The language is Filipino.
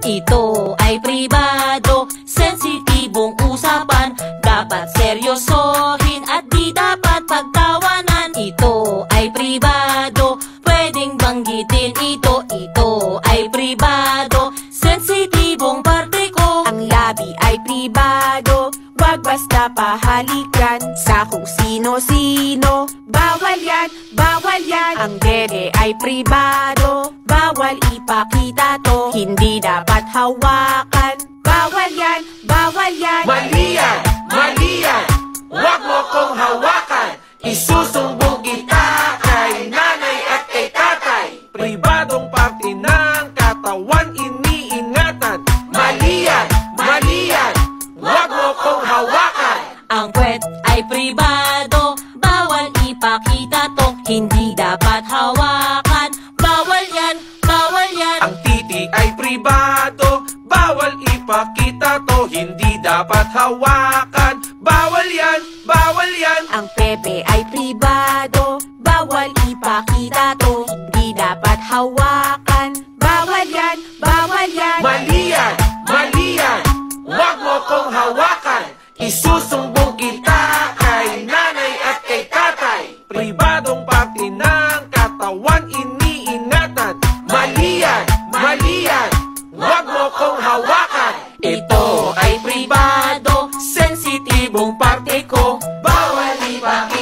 Ito ay pribado, sensitibong usapan. Dapat seryosohin at di dapat pagtawanan. Ito ay pribado, pwedeng banggitin ito. Ito ay pribado, sensitibong parte ko. Ang labi ay pribado, wag basta pahalikan sa kung sino-sino. Bawal yan, bawal yan. Ang dede ay pribado, bawal ipakita to. Hindi dapat hawakan. Bawal yan, bawal yan. Mali yan, mali yan. Huwag mo kong hawakan. Isusumbong kita kay nanay at kay tatay. Pribadong parte ng katawan iniingatan. Mali yan, mali yan. Huwag mo kong hawakan. Ang puwet ay pribado, bawal ipakita to. Hindi dapat hawakan. Bawal yan, bawal yan. Ang titi ay pribado, bawal ipakita to. Hindi dapat hawakan. Bawal yan, bawal yan. Ang pepe ay pribado, bawal ipakita to. Hindi dapat hawakan. Bawal yan, bawal yan. Mali yan, mali yan. Huwag mo kong hawakan. Isusumbong kita kay nanay at kay tatay. Pribadong parte ng katawan iniingatan. Mali yan, mali yan. Huwag mo kong hawakan. Ito ay pribado, sensitibong parte ko. Bawal ipakita.